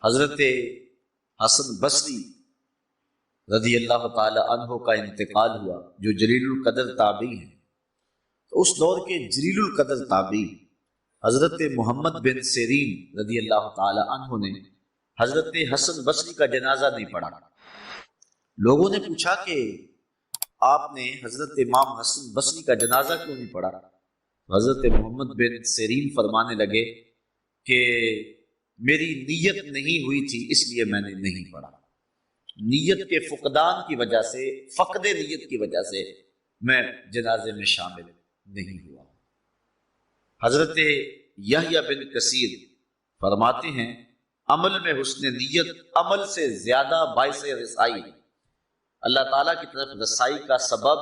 حضرت حسن بصری رضی اللہ تعالی عنہ کا انتقال ہوا، جو جلیل القدر تابعی ہیں۔ تو اس دور کے جلیل القدر تابعی حضرت محمد بن سیرین رضی اللہ تعالی عنہ نے حضرت حسن بصری کا جنازہ نہیں پڑھا۔ لوگوں نے پوچھا کہ آپ نے حضرت امام حسن بصری کا جنازہ کیوں نہیں پڑھا؟ حضرت محمد بن سیرین فرمانے لگے کہ میری نیت نہیں ہوئی تھی، اس لیے میں نے نہیں پڑھا۔ نیت کے فقدان کی وجہ سے، فقد نیت کی وجہ سے میں جنازے میں شامل نہیں ہوا۔ حضرت یحییٰ بن کثیر فرماتے ہیں عمل میں حسن نیت عمل سے زیادہ باعث رسائی ہے۔ اللہ تعالیٰ کی طرف رسائی کا سبب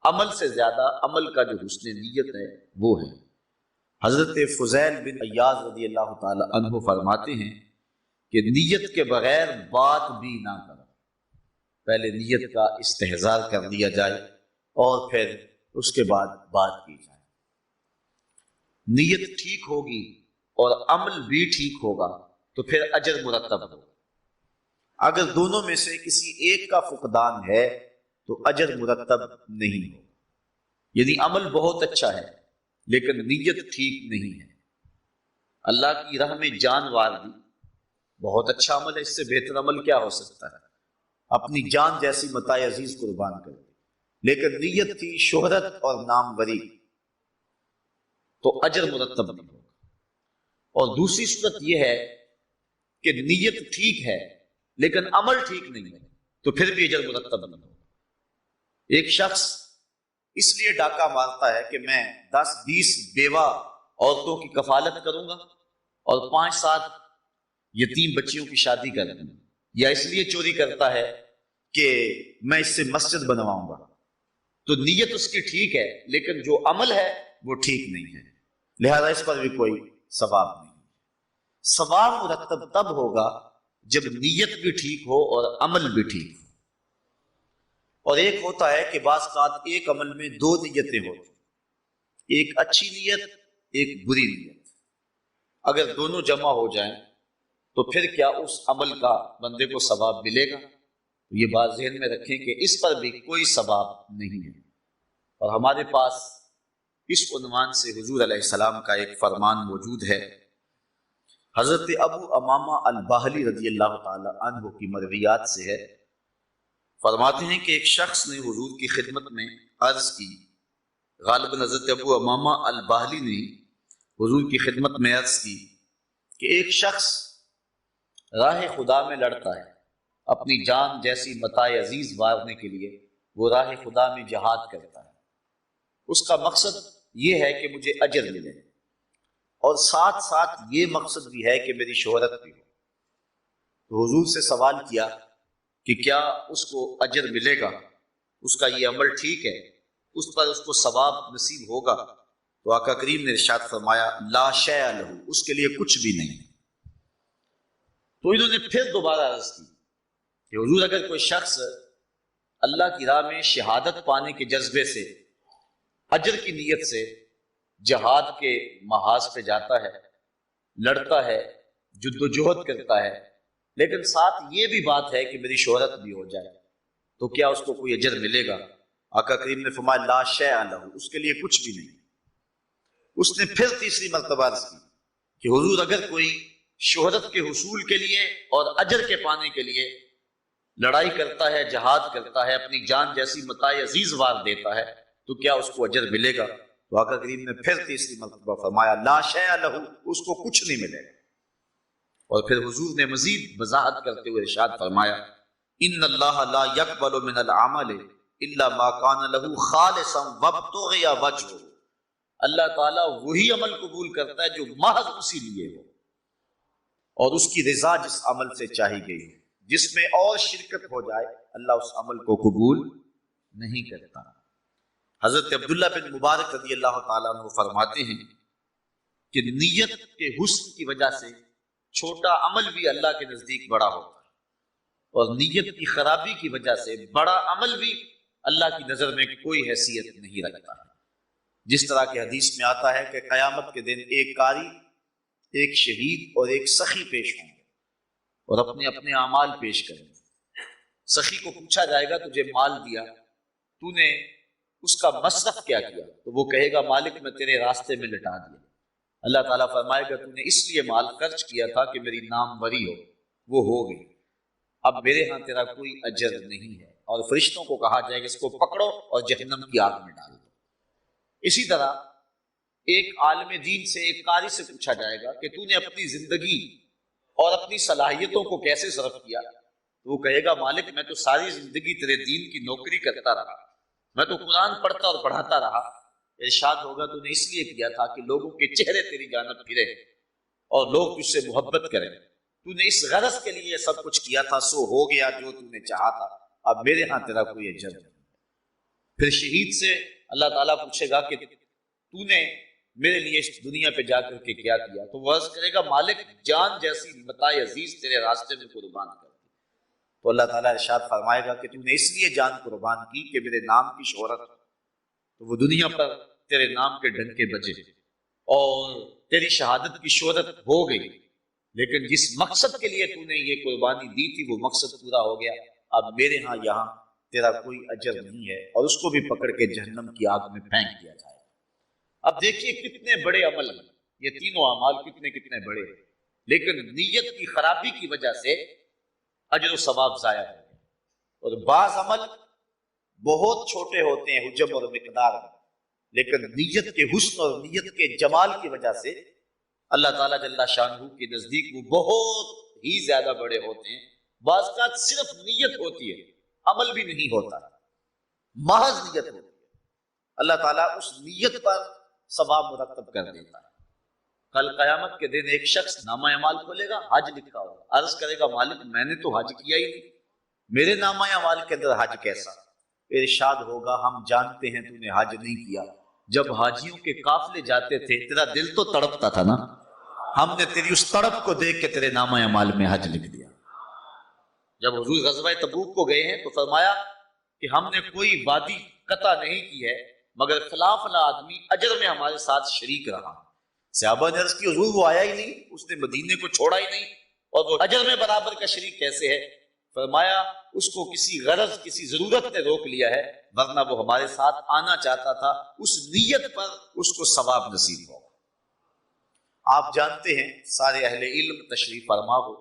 عمل سے زیادہ عمل کا جو حسن نیت ہے وہ ہے۔ حضرت فضیل بن عیاض رضی اللہ تعالی عنہ فرماتے ہیں کہ نیت کے بغیر بات بھی نہ کرو، پہلے نیت کا استحضار کر لیا جائے اور پھر اس کے بعد بات کی جائے۔ نیت ٹھیک ہوگی اور عمل بھی ٹھیک ہوگا تو پھر اجر مرتب ہوگا۔ اگر دونوں میں سے کسی ایک کا فقدان ہے تو اجر مرتب نہیں ہوگا۔ یعنی عمل بہت اچھا ہے لیکن نیت ٹھیک نہیں ہے، اللہ کی راہ میں جان وار دی، بہت اچھا عمل ہے، اس سے بہتر عمل کیا ہو سکتا ہے؟ اپنی جان جیسی متاع عزیز قربان کر دی، لیکن نیت تھی شہرت اور ناموری، تو اجر مرتب نہیں ہوگا۔ اور دوسری صورت یہ ہے کہ نیت ٹھیک ہے لیکن عمل ٹھیک نہیں ہے تو پھر بھی اجر مرتب نہیں ہوگا۔ ایک شخص اس لیے ڈاکہ مارتا ہے کہ میں 10-20 بیوہ عورتوں کی کفالت کروں گا اور 5-7 یتیم بچیوں کی شادی کر دوں گا، یا اس لیے چوری کرتا ہے کہ میں اس سے مسجد بنواؤں گا، تو نیت اس کی ٹھیک ہے لیکن جو عمل ہے وہ ٹھیک نہیں ہے، لہذا اس پر بھی کوئی ثواب نہیں۔ ثواب مرتب تب ہوگا جب نیت بھی ٹھیک ہو اور عمل بھی ٹھیک ہو۔ اور ایک ہوتا ہے کہ بعض اوقات ایک عمل میں 2 نیتیں ہوتی، ایک اچھی نیت ایک بری نیت، اگر دونوں جمع ہو جائیں تو پھر کیا اس عمل کا بندے کو ثواب ملے گا؟ تو یہ بات ذہن میں رکھیں کہ اس پر بھی کوئی ثواب نہیں ہے۔ اور ہمارے پاس اس عنوان سے حضور علیہ السلام کا ایک فرمان موجود ہے۔ حضرت ابو امامہ الباہلی رضی اللہ تعالی عنہ کی مرویات سے ہے، فرماتے ہیں کہ ایک شخص نے حضور کی خدمت میں عرض کی، غالباً حضرت ابو امامہ الباہلی نے حضور کی خدمت میں عرض کی کہ ایک شخص راہ خدا میں لڑتا ہے، اپنی جان جیسی متاع عزیز وارنے کے لیے وہ راہ خدا میں جہاد کرتا ہے، اس کا مقصد یہ ہے کہ مجھے اجر ملے، اور ساتھ ساتھ یہ مقصد بھی ہے کہ میری شہرت بھی ہو۔ تو حضور سے سوال کیا کہ کیا اس کو اجر ملے گا، اس کا یہ عمل ٹھیک ہے، اس پر اس کو ثواب نصیب ہوگا؟ تو آقا کریم نے ارشاد فرمایا لا شیء لہ، اس کے لیے کچھ بھی نہیں۔ تو انہوں نے پھر دوبارہ عرض کی کہ حضور اگر کوئی شخص اللہ کی راہ میں شہادت پانے کے جذبے سے، اجر کی نیت سے جہاد کے محاذ پہ جاتا ہے، لڑتا ہے، جد و جہد کرتا ہے، لیکن ساتھ یہ بھی بات ہے کہ میری شہرت بھی ہو جائے، تو کیا اس کو کوئی اجر ملے گا؟ آقا کریم نے فرمایا لا شیء لہ، اس کے لیے کچھ بھی نہیں۔ اس نے پھر تیسری مرتبہ عرض کی کہ حضور اگر کوئی شہرت کے حصول کے لیے اور اجر کے پانے کے لیے لڑائی کرتا ہے، جہاد کرتا ہے، اپنی جان جیسی متاع عزیز وار دیتا ہے، تو کیا اس کو اجر ملے گا؟ تو آقا کریم نے پھر تیسری مرتبہ فرمایا لا شیء لہ، اس کو کچھ نہیں ملے گا۔ اور پھر حضور نے مزید وضاحت کرتے ہوئے ارشاد فرمایا ان اللہ لا يقبل من العمل الا ما كان له خالصا وابتغي وجهه، اللہ تعالیٰ وہی عمل قبول کرتا ہے جو محض اسی لیے ہو اور اس کی رضا جس عمل سے چاہی گئی ہے، جس میں اور شرکت ہو جائے اللہ اس عمل کو قبول نہیں کرتا۔ حضرت عبداللہ بن مبارک رضی اللہ تعالیٰ عنہ فرماتے ہیں کہ نیت کے حسن کی وجہ سے چھوٹا عمل بھی اللہ کے نزدیک بڑا ہوتا ہے، اور نیت کی خرابی کی وجہ سے بڑا عمل بھی اللہ کی نظر میں کوئی حیثیت نہیں رکھتا ہے۔ جس طرح کہ حدیث میں آتا ہے کہ قیامت کے دن ایک قاری، ایک شہید اور ایک سخی پیش ہوں گے، اور اپنے اپنے اعمال پیش کریں گے۔ سخی کو پوچھا جائے گا تجھے مال دیا، تو نے اس کا مصرف کیا کیا؟ تو وہ کہے گا مالک میں تیرے راستے میں لٹا دیا۔ اللہ تعالیٰ فرمائے گا تو نے اس لیے مال خرچ کیا تھا کہ میری ناموری ہو، وہ ہو گئی، اب میرے ہاں تیرا کوئی اجر نہیں ہے۔ اور فرشتوں کو کہا جائے گا اس کو پکڑو اور جہنم کی آگ میں ڈال دو۔ اسی طرح ایک عالم دین سے، ایک قاری سے پوچھا جائے گا کہ تو نے اپنی زندگی اور اپنی صلاحیتوں کو کیسے صرف کیا؟ تو وہ کہے گا مالک میں تو ساری زندگی تیرے دین کی نوکری کرتا رہا، میں تو قرآن پڑھتا اور پڑھاتا رہا۔ ارشاد ہوگا تو نے اس لیے کیا تھا کہ لوگوں کے چہرے تیری جانب پھرے اور لوگ تجھ سے محبت کریں، تو نے اس غرض کے لیے سب کچھ کیا تھا، سو ہو گیا جو تو نے چاہا تھا، اب میرے ہاں تیرا کوئی اجر نہیں۔ پھر شہید سے اللہ تعالیٰ پوچھے گا کہ تو نے میرے لیے اس دنیا پہ جا کر کے کیا کیا؟ تو وہ عرض کرے گا مالک جان جیسی متاع عزیز تیرے راستے میں قربان کر دی۔ تو اللہ تعالیٰ ارشاد فرمائے گا کہ تو نے اس لیے جان قربان کی کہ میرے نام کی شہرت ہو، تو وہ دنیا پر تیرے نام کے ڈنکے بجے اور تیری شہادت کی شہرت ہو گئی، لیکن جس مقصد کے لیے تو نے یہ قربانی دی تھی وہ مقصد پورا ہو گیا، اب میرے ہاں یہاں تیرا کوئی اجر نہیں ہے، اور اس کو بھی پکڑ کے جہنم کی آگ میں پھینک دیا جائے۔ اب دیکھیے کتنے بڑے عمل ہیں یہ تینوں اعمال، کتنے بڑے ہیں، لیکن نیت کی خرابی کی وجہ سے اجر و ثواب ضائع ہو گئے۔ اور بعض عمل بہت چھوٹے ہوتے ہیں حجم اور مقدار میں، لیکن نیت کے حسن اور نیت کے جمال کی وجہ سے اللہ تعالیٰ جل شانہ کے نزدیک وہ بہت ہی زیادہ بڑے ہوتے ہیں۔ بعض کا صرف نیت ہوتی ہے، عمل بھی نہیں ہوتا، محض نیت ہوتی ہے، اللہ تعالیٰ اس نیت پر ثواب مرتب کر دیتا ہے۔ کل قیامت کے دن ایک شخص نامہ اعمال کھولے گا، حج لکھا ہوگا، عرض کرے گا مالک میں نے تو حج کیا ہی نہیں، میرے نامہ اعمال کے اندر حج کیسا؟ ارشاد ہوگا ہم جانتے ہیں تو نے حج نہیں کیا، جب حاجیوں کے قافلے جاتے تھے تیرا دل تو تڑپتا تھا نا، ہم نے تیری اس تڑپ کو دیکھ کے تیرے نامہ اعمال میں حج لکھ دیا۔ جب حضور غزوہ تبوک کو گئے ہیں تو فرمایا کہ ہم نے کوئی وادی قطع نہیں کی ہے مگر فلاں فلاں آدمی اجر میں ہمارے ساتھ شریک رہا۔ صحابہ نے عرض کی حضور وہ آیا ہی نہیں، اس نے مدینے کو چھوڑا ہی نہیں، اور وہ اجر میں برابر کا شریک کیسے ہے؟ فرمایا اس کو کسی غرض کسی ضرورت نے روک لیا ہے، ورنہ وہ ہمارے ساتھ آنا چاہتا تھا، اس نیت پر اس کو ثواب نصیب ہو۔ آپ جانتے ہیں سارے اہل علم تشریف فرما ہو،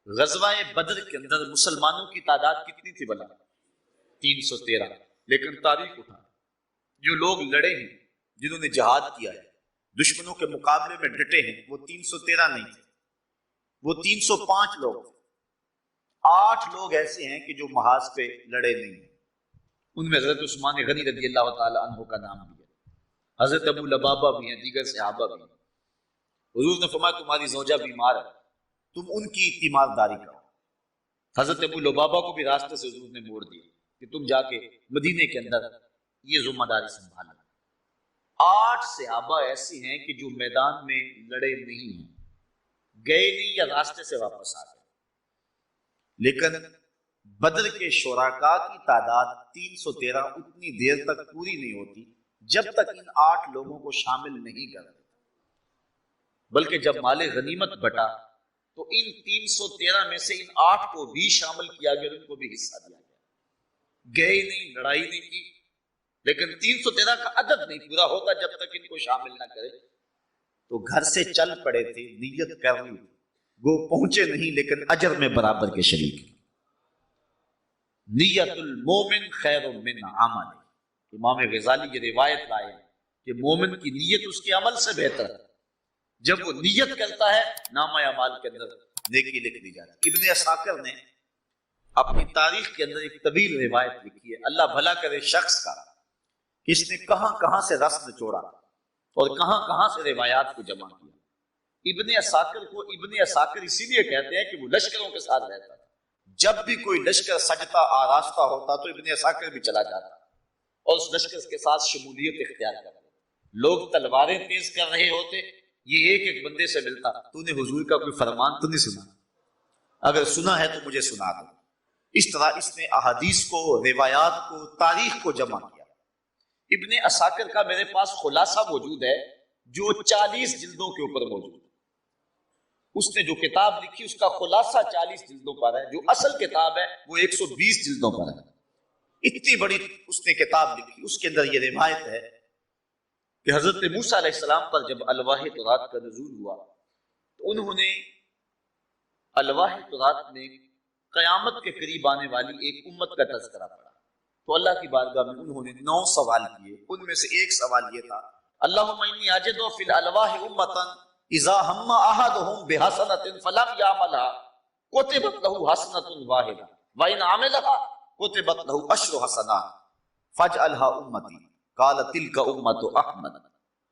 غزوہ بدر کے اندر مسلمانوں کی تعداد کتنی تھی بلا؟ 313، لیکن تاریخ اٹھا جو لوگ لڑے ہیں، جنہوں نے جہاد کیا ہے، دشمنوں کے مقابلے میں ڈٹے ہیں، وہ 313 نہیں تھے، وہ 305 لوگ تھے۔ 8 لوگ ایسے ہیں کہ جو محاذ پہ لڑے نہیں ہیں، ان میں حضرت عثمان غنی رضی اللہ تعالی عنہ کا نام بھی ہے، حضرت ابو لبابہ بھی ہیں، دیگر صحابہ بھی ہیں۔ حضور نے فرمایا تمہاری زوجہ بیمار ہے، تم ان کی تیمارداری کرو۔ حضرت ابو لبابہ کو بھی راستے سے حضور نے موڑ دیا کہ تم جا کے مدینے کے اندر یہ ذمہ داری سنبھالنا۔ 8 صحابہ ایسے ہیں کہ جو میدان میں لڑے نہیں ہیں، گئے نہیں یا راستے سے واپس آ گئے، لیکن بدر کے شرکاء کی تعداد 313 اتنی دیر تک پوری نہیں ہوتی جب تک ان 8 لوگوں کو شامل نہیں کر دیتا، بلکہ جب مال غنیمت بٹا تو ان 313 میں سے ان 8 کو بھی شامل کیا گیا، ان کو بھی حصہ دیا گیا۔ گئے نہیں، لڑائی نہیں کی، لیکن 313 کا عدد نہیں پورا ہوتا جب تک ان کو شامل نہ کرے۔ تو گھر سے چل پڑے تھے، نیت کر لی، وہ پہنچے نہیں لیکن اجر میں برابر کے شریک۔ نیت المومن خیر من عمل، امام غزالی یہ روایت لائے کہ مومن کی نیت اس کے عمل سے بہتر ہے۔ جب وہ نیت کرتا ہے نامہ اعمال کے اندر نیکی لکھ دی جاتی۔ ابن عساکر نے اپنی تاریخ کے اندر ایک طویل روایت لکھی ہے، اللہ بھلا کرے شخص کا، اس نے کہاں کہاں سے رس نچوڑا اور کہاں کہاں سے روایات کو جمع کیا۔ ابن عساکر کو ابن عساکر اسی لیے کہتے ہیں کہ وہ لشکروں کے ساتھ رہتا تھا، جب بھی کوئی لشکر سجتا آراستہ ہوتا تو ابن عساکر بھی چلا جاتا اور اس لشکر کے ساتھ شمولیت اختیار کرتا۔ لوگ تلواریں تیز کر رہے ہوتے، یہ ایک ایک بندے سے ملتا، تو نے حضور کا کوئی فرمان تو نہیں سنا؟ اگر سنا ہے تو مجھے سنا دو۔ اس طرح اس نے احادیث کو، روایات کو، تاریخ کو جمع کیا۔ ابن عساکر کا میرے پاس خلاصہ موجود ہے جو 40 جلدوں کے اوپر موجود ہے۔ اس نے جو کتاب لکھی اس کا خلاصہ 40 جلدوں پر ہے، جو اصل کتاب ہے وہ 120 جلدوں پر ہے۔ اتنی بڑی اس نے کتاب لکھی۔ اس کے اندر یہ روایت ہے کہ حضرت موسیٰ علیہ السلام پر جب الواح تورات کا نزول ہوا تو انہوں نے الواح تورات میں قیامت کے قریب آنے والی ایک امت کا تذکرہ پڑھا، تو اللہ کی بارگاہ میں انہوں نے 9 سوال کیے۔ ان میں سے ایک سوال یہ تھا، اللہم انی اجد فی الالواح امتا اذا ہم احدہم بحسنۃ فلم یعملها کتبت له حسنۃ واحدہ وان عملها کتبت له 10 حسنات فاجعلها امتی قال تلک امت احمد۔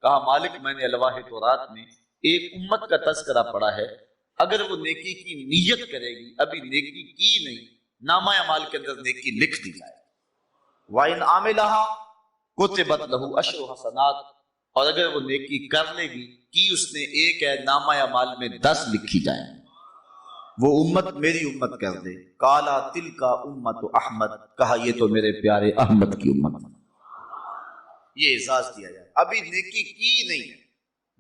کہا مالک میں نے الواح تورات میں ایک امت کا تذکرہ پڑھا ہے، اگر وہ نیکی کی نیت کرے گی، ابھی نیکی کی نہیں، نامہ اعمال کے اندر نیکی لکھ دی جائے، وَإِنْ عَمِلَهَا كُتِبَتْ لَهُ 10 حسنات، اور اگر وہ نیکی کر لے گی، کی اس نے ایک ہے، نامہ اعمال میں 10 لکھی جائیں، وہ امت میری امت کر دے۔ قَالَ تِلْكَ أُمَّةُ أَحْمَدَ، کہا یہ تو میرے پیارے احمد کی امت۔ یہ اعزاز دیا جائے، ابھی نیکی کی نہیں ہے،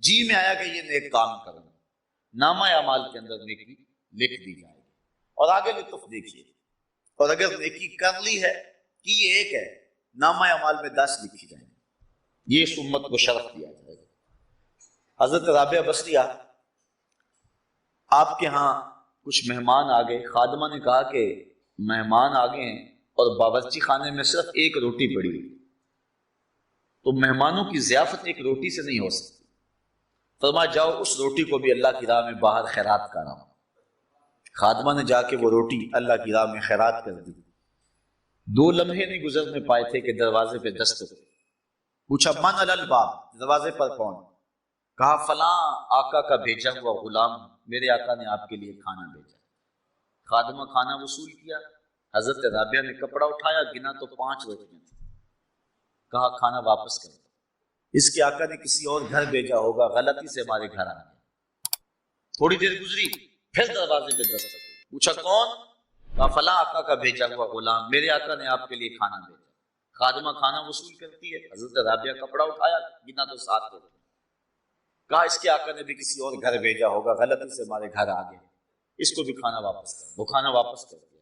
جی میں آیا کہ یہ نیک کام کرنا، نامہ اعمال کے اندر نیکی لکھ دی جائے گی۔ اور آگے لطف دیکھیے، اور اگر نیکی کر لی ہے، کی یہ ایک ہے، نامہ اعمال میں 10 لکھی جائیں گی، یہ اس امت کو شرف دیا جائے گا۔ حضرت رابعہ بصریہ آپ کے ہاں کچھ مہمان آ گئے، خادمہ نے کہا کہ مہمان آ گئے ہیں اور باورچی خانے میں صرف ایک روٹی پڑی ہوئی، تو مہمانوں کی ضیافت ایک روٹی سے نہیں ہو سکتی، فرمایا جاؤ اس روٹی کو بھی اللہ کی راہ میں باہر خیرات کرو۔ خادمہ نے جا کے وہ روٹی اللہ کی راہ میں خیرات کر دی۔ 2 لمحے نہیں گزرنے پائے تھے کہ دروازے پہ دستک ہوئی۔ پوچھا من علی الباب، دروازے پر کون؟ کہا فلاں آقا کا بھیجا ہوا غلام، میرے آقا نے آپ کے لیے کھانا بھیجا۔ خادمہ کھانا وصول کیا، حضرت رابعہ نے کپڑا اٹھایا، گنا تو 5 روٹیاں تھیں، کہا کھانا واپس کر دو، اس کے آقا نے کسی اور گھر بھیجا ہوگا، غلطی سے ہمارے گھر آ گیا۔ تھوڑی دیر گزری، پھر دروازے پہ دستک ہوئی، پوچھا کون؟ کہا فلاں آقا کا بھیجا ہوا غلام، میرے آقا نے آپ کے لیے کھانا بھیجا۔ خادمہ کھانا وصول کرتی ہے، حضرت رابعہ کپڑا اٹھایا، گنا تو 7 روٹیاں، کہا اس کے آقا نے بھی کسی اور گھر بھیجا ہوگا، غلطی سے ہمارے گھر آ گیا، اس کو بھی کھانا واپس کر۔ وہ کھانا واپس کر دیا۔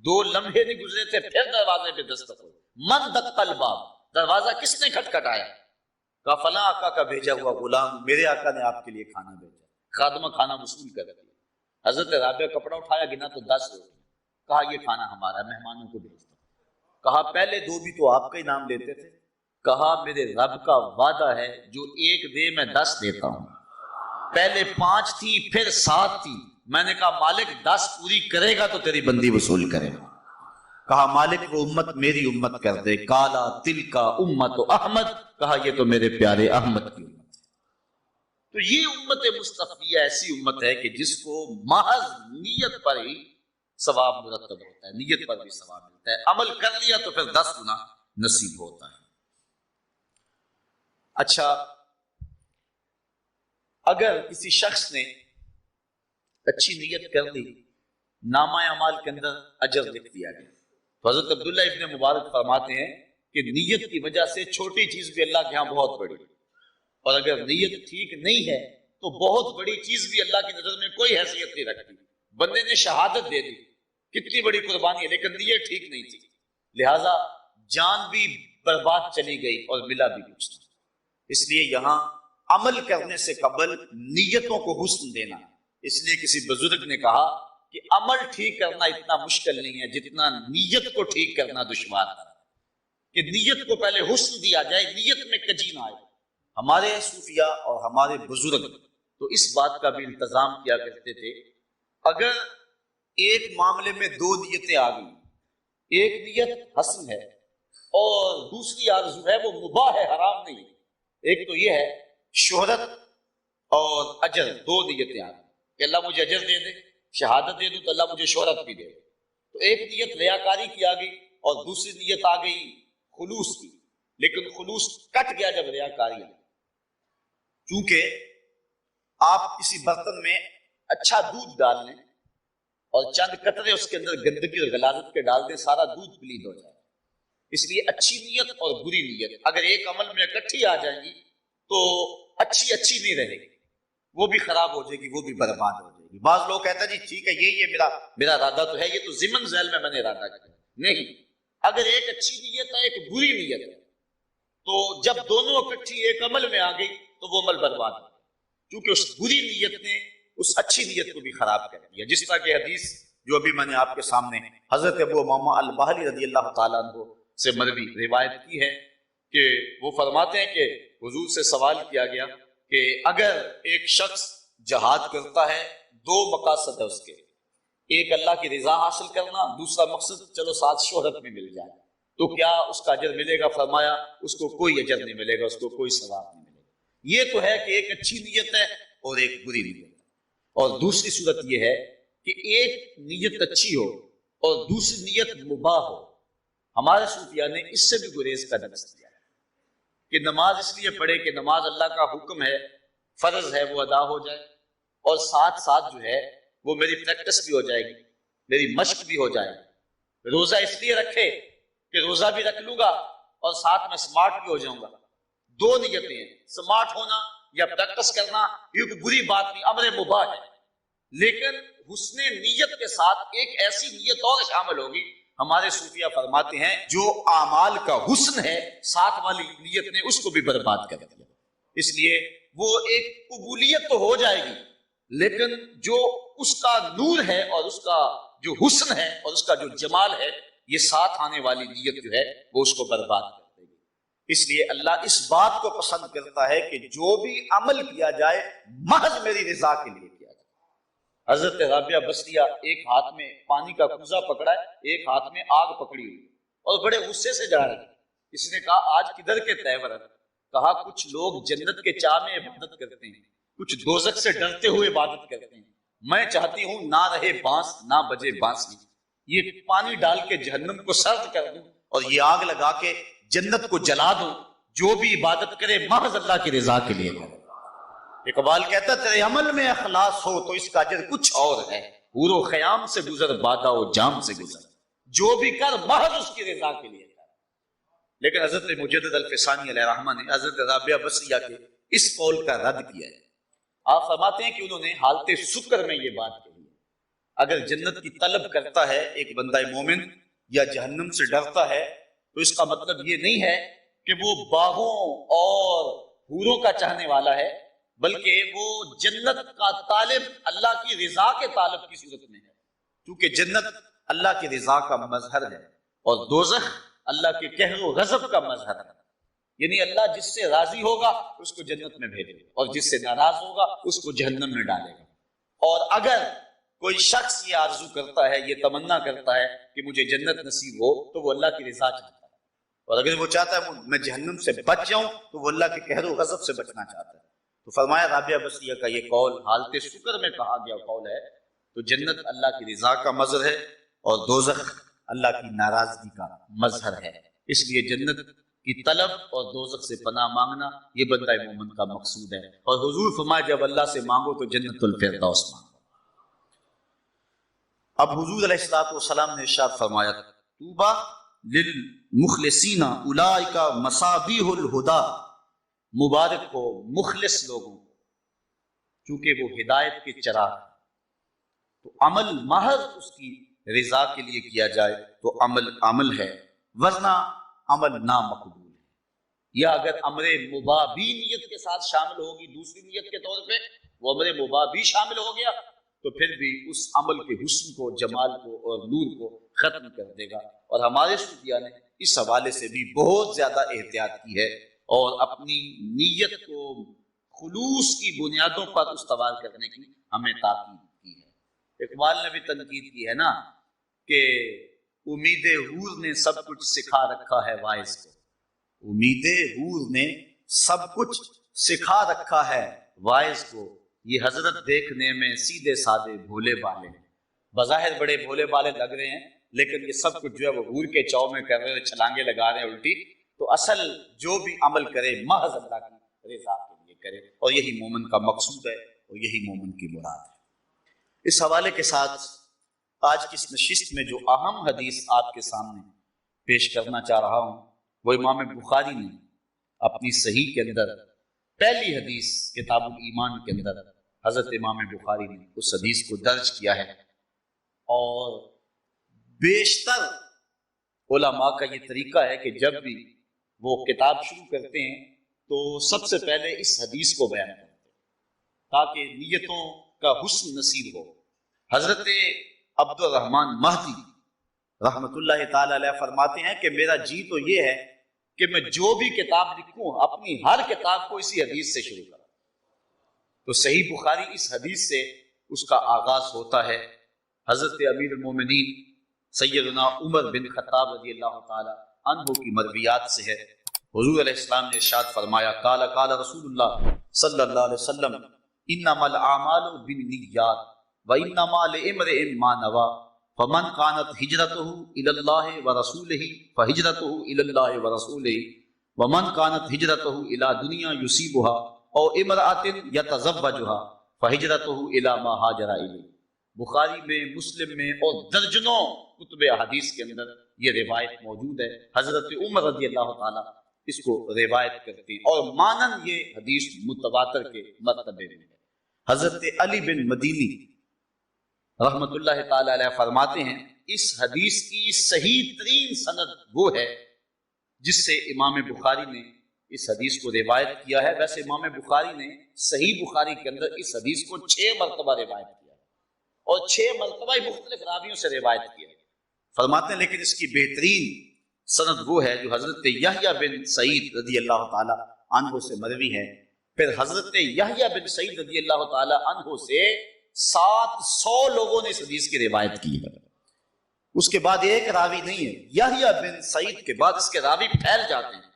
2 لمحے نہیں گزرے تھے، پھر دروازے پہ دستک ہوئی، من دق الباب، دروازہ کس نے کھٹکھٹایا؟ کہا فلاں آقا کا بھیجا ہوا غلام، میرے آقا نے آپ کے لیے کھانا بھیجا۔ خادمہ کھانا وصول کر دیا، حضرت رابعہ کپڑا اٹھایا، گنا تو 10 روٹیاں، کہا یہ کھانا ہمارا، مہمانوں کو بھیج دو۔ کہا پہلے 2 بھی تو آپ کا ہی نام لیتے تھے۔ کہا میرے رب کا وعدہ ہے جو 1 دے میں 10 دیتا ہوں، پہلے 5 تھی پھر 7 تھی، میں نے کہا مالک 10 پوری کرے گا تو تیری بندی وصول کرے گا۔ کہا مالک وہ امت میری امت کر دے۔ کالا تلک امت احمد، کہا یہ تو میرے پیارے احمد کی امت ہے۔ تو یہ امت مصطفیہ ایسی امت ہے کہ جس کو محض نیت پر ہی ثواب مرتب ہوتا ہے، نیت پر بھی ثواب ملتا ہے، عمل کر لیا تو پھر 10 گنا نصیب ہوتا ہے۔ اچھا، اگر کسی شخص نے اچھی نیت کر لی، نامہ اعمال کے اندر اجر لکھ دیا گیا، تو حضرت عبداللہ ابن مبارک فرماتے ہیں کہ نیت کی وجہ سے چھوٹی چیز بھی اللہ کے ہاں بہت بڑی، اور اگر نیت ٹھیک نہیں ہے تو بہت بڑی چیز بھی اللہ کی نظر میں کوئی حیثیت نہیں رکھتی۔ بندے نے شہادت دے دی، کتنی بڑی قربانی ہے، لیکن نیت ٹھیک نہیں تھی، لہٰذا جان بھی برباد چلی گئی اور ملا بھی کچھ نہیں۔ اس لیے یہاں عمل کرنے سے قبل نیتوں کو حسن دینا، اس لیے کسی بزرگ نے کہا کہ عمل ٹھیک کرنا اتنا مشکل نہیں ہے جتنا نیت کو ٹھیک کرنا دشوار ہے، کہ نیت کو پہلے حسن دیا جائے، نیت میں کجی نہ آئے۔ ہمارے صوفیاء اور ہمارے بزرگ تو اس بات کا بھی انتظام کیا کرتے تھے، اگر ایک معاملے میں 2 نیتیں آ گئی، ایک نیت حسن ہے اور دوسری آرزو ہے وہ مباح ہے، حرام نہیں، ایک تو یہ ہے شہرت اور اجر، 2 نیتیں آ گئی کہ اللہ مجھے اجر دے دے، شہادت دے دوں تو اللہ مجھے شہرت بھی دے دے، تو ایک نیت ریاکاری کی آ گئی اور دوسری نیت آ گئی خلوص کی، لیکن خلوص کٹ گیا جب ریاکاری آئی، چونکہ آپ کسی برتن میں اچھا دودھ ڈال لیں اور چند قطرے اس کے اندر گندگی اور غلاظت کے ڈال دیں، سارا دودھ پلید ہو جائے۔ اس لیے اچھی نیت اور بری نیت اگر ایک عمل میں اکٹھی آ جائیں گی تو اچھی نہیں رہے گی، وہ بھی خراب ہو جائے گی، وہ بھی برباد ہو جائے گی۔ بعض لوگ کہتے ہیں جی ٹھیک ہے یہی ہے میرا ارادہ تو ہے، یہ تو ضمن ذیل میں نے ارادہ کیا۔ نہیں، اگر ایک اچھی نیت ہے ایک بری نیت ہے تو جب دونوں اکٹھی ایک عمل میں آ گئی تو وہ عمل برباد ہو، کیونکہ اس بری نیت نے اس اچھی نیت کو بھی خراب کر دیا۔ جس طرح کہ حدیث جو ابھی میں نے آپ کے سامنے حضرت ابو امامہ الباہلی رضی اللہ تعالیٰ عنہ سے مروی روایت کی ہے کہ وہ فرماتے ہیں کہ حضور سے سوال کیا گیا کہ اگر ایک شخص جہاد کرتا ہے، دو مقاصد ہے اس کے، ایک اللہ کی رضا حاصل کرنا، دوسرا مقصد چلو ساتھ شہرت بھی مل جائے، تو کیا اس کا اجر ملے گا؟ فرمایا اس کو کوئی اجر نہیں ملے گا، اس کو کوئی ثواب نہیں ملے گا۔ یہ تو ہے کہ ایک اچھی نیت ہے اور ایک بری نیت ہے۔ اور دوسری صورت یہ ہے کہ ایک نیت اچھی ہو اور دوسری نیت مباح ہو۔ ہمارے صوفیاء نے اس سے بھی گریز کا درس دیا کہ نماز اس لیے پڑھے کہ نماز اللہ کا حکم ہے، فرض ہے، وہ ادا ہو جائے، اور ساتھ ساتھ جو ہے وہ میری پریکٹس بھی ہو جائے گی، میری مشق بھی ہو جائے گی۔ روزہ اس لیے رکھے کہ روزہ بھی رکھ لوں گا اور ساتھ میں سمارٹ بھی ہو جاؤں گا۔ دو نیتیں ہیں، سمارٹ ہونا یا پریکٹس کرنا، یہ کوئی بری بات نہیں، امر مباح ہے، لیکن حسن نیت کے ساتھ ایک ایسی نیت اور شامل ہوگی۔ ہمارے صوفیہ فرماتے ہیں جو اعمال کا حسن ہے ساتھ والی نیت نے اس کو بھی برباد کر دیا۔ اس لیے وہ ایک قبولیت تو ہو جائے گی، لیکن جو اس کا نور ہے اور اس کا جو حسن ہے اور اس کا جو جمال ہے، یہ ساتھ آنے والی نیت جو ہے وہ اس کو برباد کر دے گی۔ اس لیے اللہ اس بات کو پسند کرتا ہے کہ جو بھی عمل کیا جائے محض میری رضا کے لیے کیا جائے۔ حضرت رابعہ بصریہ ایک ہاتھ میں پانی کا کوزہ پکڑا ہے، ایک ہاتھ میں آگ پکڑی ہوئی، اور بڑے غصے سے جا رہے ہیں۔ کسی نے کہا آج کدھر کے تیور ہیں؟ کہا کچھ لوگ جنت کے چاہ میں عبادت کرتے ہیں، کچھ دوزخ سے ڈرتے ہوئے عبادت کرتے ہیں، میں چاہتی ہوں نہ رہے بانس نہ بجے بانسری، یہ پانی ڈال کے جہنم کو سرد کر دوں اور یہ آگ لگا کے جنت کو جلا دوں، جو بھی عبادت کرے محض اللہ کی رضا کے لیے کرے۔ اقبال کہتا ہے تیرے عمل میں اخلاص ہو تو اس کا اجر کچھ اور ہے، حور و خیام سے گزر بادہ و جام سے گزر، جو بھی کر محض اس کی رضا کے لیے کر۔ لیکن حضرت مجدد الفسانی علیہ رحمہ نے حضرت رابعہ بصریہ کے اس قول کا رد کیا ہے۔ آپ فرماتے ہیں کہ انہوں نے حالت سکر میں یہ بات کہی ہے، اگر جنت کی طلب کرتا ہے ایک بندہ مومن یا جہنم سے ڈرتا ہے تو اس کا مطلب یہ نہیں ہے کہ وہ باغوں اور حوروں کا چاہنے والا ہے، بلکہ وہ جنت کا طالب اللہ کی رضا کے طالب کی صورت میں ہے، کیونکہ جنت اللہ کی رضا کا مظہر ہے اور دوزخ اللہ کے قہر و غضب کا مظہر ہے۔ یعنی اللہ جس سے راضی ہوگا اس کو جنت میں بھیجے گا اور جس سے ناراض ہوگا اس کو جہنم میں ڈالے گا۔ اور اگر کوئی شخص یہ آرزو کرتا ہے، یہ تمنا کرتا ہے کہ مجھے جنت نصیب ہو تو وہ اللہ کی رضا چاہتا ہے، اور اگر وہ چاہتا ہے میں جہنم سے بچ جاؤں تو وہ اللہ کے قہر و غضب سے بچنا چاہتا ہے۔ تو فرمایا رابعہ بصریہ کا یہ قول حالت شکر میں کہا گیا قول ہے، تو جنت اللہ کی رضا کا مظہر ہے اور دوزخ اللہ کی ناراضگی کا مظہر ہے۔ اس لیے جنت کی طلب اور دوزخ سے پناہ مانگنا یہ بندہ مومن کا مقصود ہے، اور حضور فرمایا جب اللہ سے مانگو تو جنت الفردوس مانگو۔ اب حضور علیہ الصلوۃ والسلام نے ارشاد فرمایا طوبیٰ للمخلصین اولئک مصابیح الہدی، مبارک ہو مخلص لوگوں کو چونکہ وہ ہدایت کے چراغ، تو عمل محض اس کی رضا کے لیے کیا جائے تو عمل ہے، ورنہ عمل نامقبول ہے۔ یا اگر امر مباح بھی نیت کے ساتھ شامل ہوگی دوسری نیت کے طور پہ، وہ امر مباح بھی شامل ہو گیا تو پھر بھی اس عمل کے حسن کو، جمال کو اور نور کو ختم کر دے گا۔ اور ہمارے صوفیاء نے اس حوالے سے بھی بہت زیادہ احتیاط کی ہے اور اپنی نیت کو خلوص کی بنیادوں پر استوار کرنے کی ہمیں تاکید کی ہے۔ اقبال نے بھی تنقید کی ہے نا کہ امید حور نے سب کچھ سکھا رکھا ہے واعظ کو، امید حور نے سب کچھ سکھا رکھا ہے واعظ کو، یہ حضرت دیکھنے میں سیدھے سادے بھولے بالے، بظاہر بڑے بھولے بالے لگ رہے ہیں لیکن یہ سب کچھ جو ہے وہ حور کے چاؤ میں کر رہے ہیں، چھلانگے لگا رہے ہیں الٹی۔ تو اصل جو بھی عمل کرے محض اللہ کی رضا کے لیے کرے، اور یہی مومن کا مقصود ہے اور یہی مومن کی مراد ہے۔ اس حوالے کے ساتھ آج کی اس نشست میں جو اہم حدیث آپ کے سامنے پیش کرنا چاہ رہا ہوں وہ امام بخاری نے اپنی صحیح کے اندر پہلی حدیث کتاب الایمان کے اندر حضرت امام بخاری نے اس حدیث کو درج کیا ہے، اور بیشتر علماء کا یہ طریقہ ہے کہ جب بھی وہ کتاب شروع کرتے ہیں تو سب سے پہلے اس حدیث کو بیان کرتے ہیں تاکہ نیتوں کا حسن نصیب ہو۔ حضرت عبد الرحمن مہدی رحمت اللہ تعالی علیہ فرماتے ہیں کہ میرا جی تو یہ ہے کہ میں جو بھی کتاب لکھوں اپنی ہر کتاب کو اسی حدیث سے شروع کروں۔ تو صحیح بخاری اس حدیث سے اس کا آغاز ہوتا ہے۔ حضرت امیر المومنین سیدنا عمر بن خطاب رضی اللہ تعالی عنہ کی مرویات سے ہے، حضور علیہ السلام نے ارشاد فرمایا، قال قال رسول اللہ صلی اللہ علیہ وسلم، انما الاعمال بالنیات وانما لامرئ ما نوى فمن كانت هجرته الى الله ورسوله فهجرته الى الله ورسوله ومن كانت هجرته الى دنیا يصيبها او امرأة يتزوجها فهجرته الى ما هاجر اليه۔ بخاری میں، مسلم میں اور درجنوں کتب احادیث کے اندر یہ روایت موجود ہے۔ حضرت عمر رضی اللہ تعالیٰ اس کو روایت کرتے ہیں اور مانن یہ حدیث متواتر کے مرتبے میں ہے۔ حضرت علی بن مدینی رحمت اللہ تعالی علیہ فرماتے ہیں، اس حدیث کی صحیح ترین سند وہ ہے جس سے امام بخاری نے اس حدیث کو روایت کیا ہے۔ ویسے امام بخاری نے صحیح بخاری کے اندر اس حدیث کو 6 مرتبہ روایت کیا ہے اور 6 مرتبہ مختلف راویوں سے روایت کیا ہے۔ فرماتے ہیں لیکن اس کی بہترین سند وہ ہے جو حضرت یحییٰ بن سعید رضی اللہ تعالی عنہ سے مروی ہے۔ پھر حضرت یحییٰ بن سعید رضی اللہ تعالی عنہ سے 700 لوگوں نے اس حدیث کی روایت کی ہے۔ اس کے بعد ایک راوی نہیں ہے، یحییٰ بن سعید کے بعد اس کے راوی پھیل جاتے ہیں،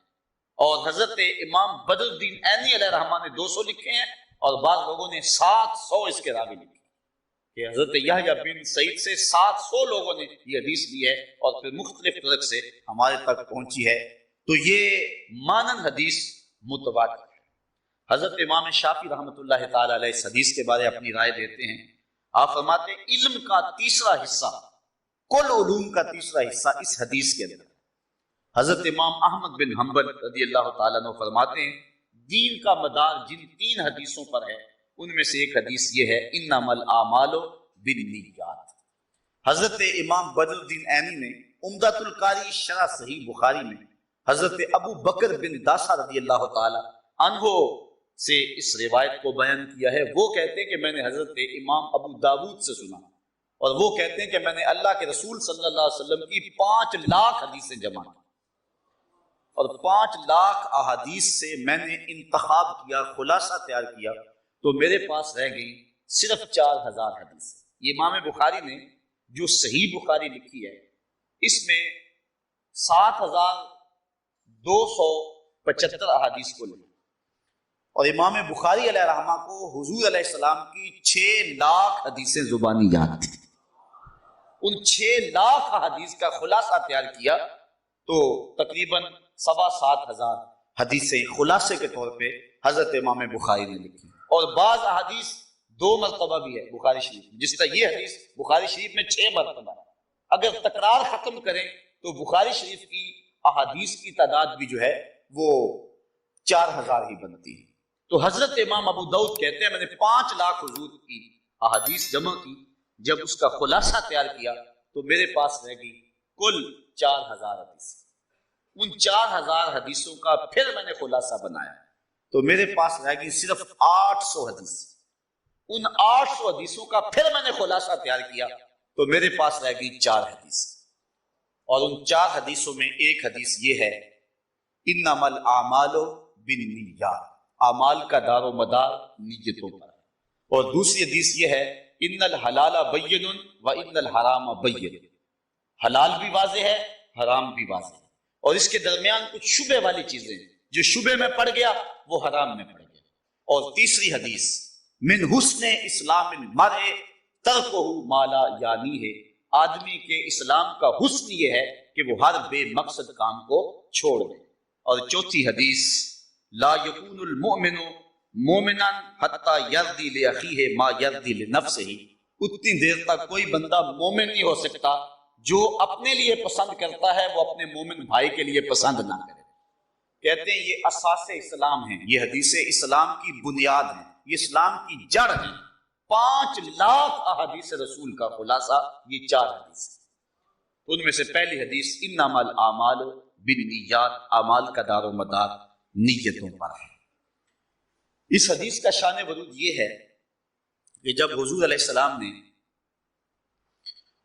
اور حضرت امام بدر الدین عینی علیہ رحمہ نے 200 لکھے ہیں اور بعض لوگوں نے 700 اس کے راوی لکھے کہ حضرت یحییٰ بن سعید سے 700 لوگوں نے یہ حدیث لی ہے اور پھر مختلف طرق سے ہمارے تک پہنچی ہے۔ تو یہ مانن حدیث متواتر ہے۔ حضرت امام شافعی رحمۃ اللہ تعالی علیہ اس حدیث کے بارے اپنی رائے دیتے ہیں۔ آپ فرماتے ہیں علم کا تیسرا حصہ، کل علوم کا تیسرا حصہ اس حدیث کے اندر۔ حضرت امام احمد بن حنبل رضی اللہ تعالیٰ عنہ فرماتے ہیں دین کا مدار جن 3 حدیثوں پر ہے ان میں سے ایک حدیث یہ ہے انما الاعمال بالنیات۔ حضرت امام بدر الدین عینی نے عمدۃ القاری شرح صحیح بخاری میں حضرت ابو بکر بن داسہ رضی اللہ تعالی عنہ سے اس روایت کو بیان کیا ہے۔ وہ کہتے ہیں کہ میں نے حضرت امام ابو داود سے سنا، اور وہ کہتے ہیں کہ میں نے اللہ کے رسول صلی اللہ علیہ وسلم کی 5 لاکھ حدیثیں جمع کی، اور 5 لاکھ احادیث سے میں نے انتخاب کیا، خلاصہ تیار کیا، تو میرے پاس رہ گئی صرف 4000 حدیث۔ یہ امام بخاری نے جو صحیح بخاری لکھی ہے اس میں 7275 احادیث کو لکھا، اور امام بخاری علیہ رحمہ کو حضور علیہ السلام کی 6 لاکھ حدیثیں زبانی یاد تھی۔ ان 6 لاکھ حدیث کا خلاصہ تیار کیا تو تقریباً 7,500 حدیثیں خلاصے کے طور پہ حضرت امام بخاری نے لکھی، اور بعض احادیث 2 مرتبہ بھی ہے بخاری شریف میں، جس طرح یہ حدیث بخاری شریف میں 6 مرتبہ ہے۔ اگر تکرار ختم کریں تو بخاری شریف کی احادیث کی تعداد بھی جو ہے وہ 4000 ہی بنتی ہے۔ تو حضرت امام ابو داؤد کہتے ہیں میں نے 5 لاکھ حضور کی احادیث جمع کی، جب اس کا خلاصہ تیار کیا تو میرے پاس رہ گئی کل 4000 حدیث۔ ان 4000 حدیثوں کا پھر میں نے خلاصہ بنایا تو میرے پاس رہ گئی صرف 800 حدیث۔ ان 800 حدیثوں کا پھر میں نے خلاصہ تیار کیا تو میرے پاس رہ گئی 4 حدیث، اور ان 4 حدیثوں میں ایک حدیث یہ ہے انما الاعمال بالنیات، اعمال کا دار و مدار نیتوں پر ہے، اور دوسری حدیث یہ ہے ان الحلال بین و ان الحرام بین، حلال بھی واضح ہے، حرام بھی واضح ہے، اور اس کے درمیان کچھ شبہ والی چیزیں ہیں، جو شبہ میں پڑ گیا وہ حرام میں پڑ گیا۔ اور تیسری حدیث من حسن اسلام المرء ترکہ ما لا یعنی ہے، آدمی کے اسلام کا حسن یہ ہے کہ وہ ہر بے مقصد کام کو چھوڑ دے۔ اور چوتھی حدیث لا یکون المؤمن مومنا حتی یرضی لاخیہ ما یرضی لنفسہ، اتنی دیر تک کوئی بندہ مومن نہیں ہو سکتا جو اپنے لیے پسند کرتا ہے وہ اپنے مومن بھائی کے لیے پسند نہ کرے۔ کہتے ہیں یہ اساس اسلام ہیں، یہ حدیث اسلام کی بنیاد ہیں۔ یہ اسلام کی جڑ ہے۔ 5 لاکھ احادیث رسول کا خلاصہ یہ 4 حدیث ہے۔ ان میں سے پہلی حدیث انما الاعمال بالنیات، اعمال کا دار و مدار نیتوں پر ہے۔ اس حدیث کا شان ورود یہ ہے کہ جب حضور علیہ السلام نے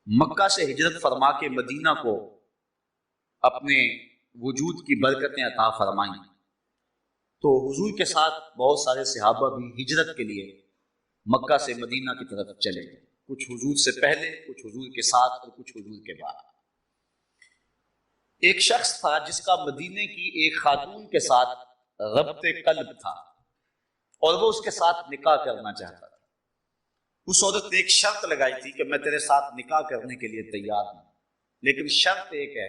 مکہ سے ہجرت فرما کے مدینہ کو اپنے وجود کی برکتیں عطا فرمائیں تو حضور کے ساتھ بہت سارے صحابہ بھی ہجرت کے لیے مکہ سے مدینہ کی طرف چلے گئے، کچھ حضور سے پہلے، کچھ حضور کے ساتھ اور کچھ حضور کے بعد۔ ایک شخص تھا جس کا مدینے کی ایک خاتون کے ساتھ ربط قلب تھا اور وہ اس کے ساتھ نکاح کرنا چاہتا تھا۔ اس عورت نے ایک شرط لگائی تھی کہ میں تیرے ساتھ نکاح کرنے کے لیے تیار ہوں، لیکن شرط ایک ہے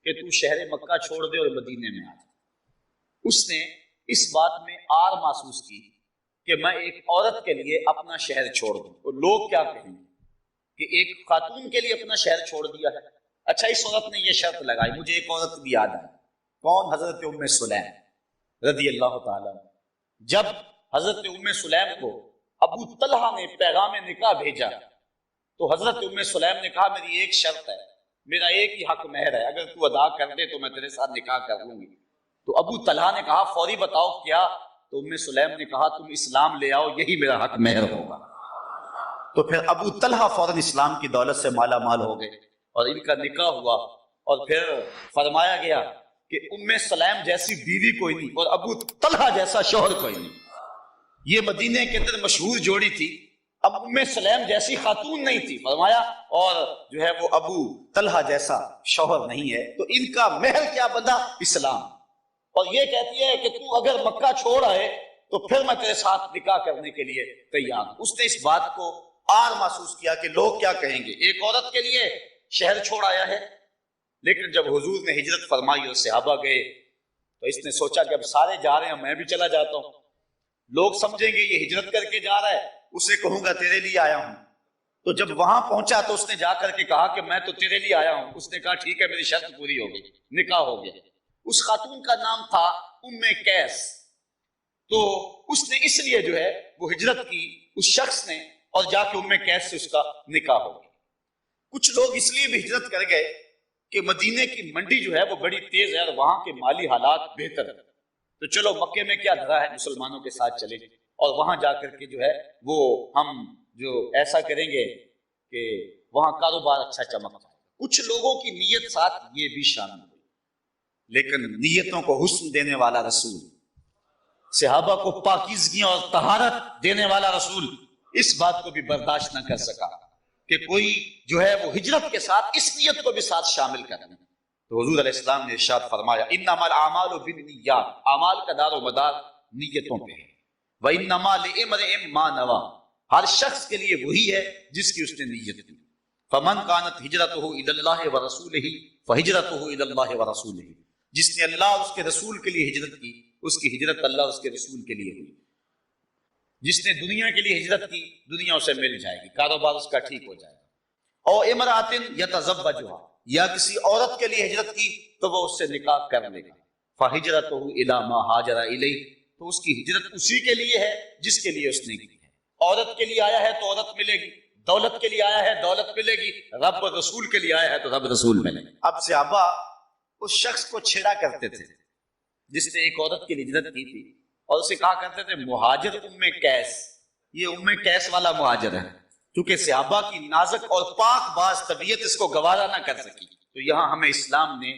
کہ تو شہر مکہ چھوڑ دے اور مدینے میں آ جا۔ اس نے اس بات میں آر محسوس کی کہ میں ایک عورت کے لیے اپنا شہر چھوڑ دوں اور لوگ کیا کہیں گے کہ ایک خاتون کے لیے اپنا شہر چھوڑ دیا ہے۔ اچھا، اس عورت نے یہ شرط لگائی۔ مجھے ایک عورت بھی یاد آئی، کون؟ حضرت ام سلیم رضی اللہ تعالیٰ۔ جب حضرت ام سلیم کو ابو طلحہ نے پیغام نکاح بھیجا تو حضرت ام سلیم نے کہا میری ایک شرط ہے، میرا ایک ہی حق مہر ہے، اگر تو ادا کر دے تو میں تیرے ساتھ نکاح کر لوں گی۔ تو ابو طلحہ نے کہا فوری بتاؤ کیا؟ تو ام سلیم نے کہا تم اسلام لے آؤ، یہی میرا حق مہر ہوگا۔ تو پھر ابو طلحہ فوراً اسلام کی دولت سے مالا مال ہو گئے اور ان کا نکاح ہوا، اور پھر فرمایا گیا کہ ام سلیم جیسی بیوی کوئی نہیں اور ابو طلحہ جیسا شوہر کوئی نہیں۔ یہ مدینے کے اندر مشہور جوڑی تھی۔ اب ام سلیم جیسی خاتون نہیں تھی، فرمایا، اور جو ہے وہ ابو طلحہ جیسا شوہر نہیں ہے، تو ان کا مہر کیا بنا؟ اسلام۔ اور یہ کہتی ہے کہ تو اگر مکہ چھوڑ آئے تو پھر میں تیرے ساتھ نکاح کرنے کے لیے تیار ہوں۔ اس نے اس بات کو آر محسوس کیا کہ لوگ کیا کہیں گے، ایک عورت کے لیے شہر چھوڑ آیا ہے۔ لیکن جب حضور نے ہجرت فرمائی اور صحابہ گئے تو اس نے سوچا کہ اب سارے جا رہے ہیں، میں بھی چلا جاتا ہوں، لوگ سمجھیں گے یہ ہجرت کر کے جا رہا ہے، اسے کہوں گا تیرے لیے آیا ہوں۔ تو جب وہاں پہنچا تو اس نے جا کر کے کہا کہ میں تو تیرے لیے آیا ہوں۔ اس نے کہا ٹھیک ہے، میری شرط پوری ہو گئی، نکاح ہو گیا۔ اس خاتون کا نام تھا ام قیس۔ تو اس نے اس لیے جو ہے وہ ہجرت کی اس شخص نے، اور جا کے ام قیس سے اس کا نکاح ہو گیا۔ کچھ لوگ اس لیے بھی ہجرت کر گئے کہ مدینے کی منڈی جو ہے وہ بڑی تیز ہے اور وہاں کے مالی حالات بہتر ہیں، تو چلو مکے میں کیا دھرا ہے، مسلمانوں کے ساتھ چلے اور وہاں جا کر کے جو ہے وہ ہم جو ایسا کریں گے کہ وہاں کاروبار اچھا چمک جائے۔ کچھ لوگوں کی نیت ساتھ یہ بھی شامل ہوئی، لیکن نیتوں کو حسن دینے والا رسول، صحابہ کو پاکیزگی اور طہارت دینے والا رسول اس بات کو بھی برداشت نہ کر سکا کہ کوئی جو ہے وہ ہجرت کے ساتھ اس نیت کو بھی ساتھ شامل کر لیں۔ تو حضور علیہ السلام نے ارشاد فرمایا انما الاعمال بالنیات، اعمال کا دار و مدار نیتوں پہ ہے۔ وانما لامرئ ما نوى، ہر شخص کے لیے وہی ہے جس کی اس نے نیت کی۔ فمن كانت هجرته الى الله ورسوله فهجرته الى الله ورسوله، جس نے اللہ اور اس کے رسول کے لیے ہجرت کی اس کی ہجرت اللہ اور اس کے رسول کے لیے ہوئی۔ جس نے دنیا کے لیے ہجرت کی دنیا اسے مل جائے گی، کاروبار اس کا ٹھیک ہو جائے گا۔ اور امرأۃ یتزوجها، یا کسی عورت کے لیے ہجرت کی تو وہ اس سے نکاح کر لے گا۔ فہجرتہ الی ما ہاجر الیہ، تو اس کی ہجرت اسی کے لیے ہے جس کے لیے اس نے کی ہے۔ عورت کے لیے آیا ہے تو عورت ملے گی، دولت کے لیے آیا ہے دولت ملے گی، رب رسول کے لیے آیا ہے تو رب رسول ملے گی۔ اب صحابہ اس شخص کو چھیڑا کرتے تھے جس نے ایک عورت کی ہجرت کی تھی، اور اسے کہا کرتے تھے مہاجر ام قیس، یہ ام قیس والا مہاجر ہے، کیونکہ صحابہ کی نازک اور پاک باز طبیعت اس کو گوارا نہ کر سکی۔ تو یہاں ہمیں اسلام نے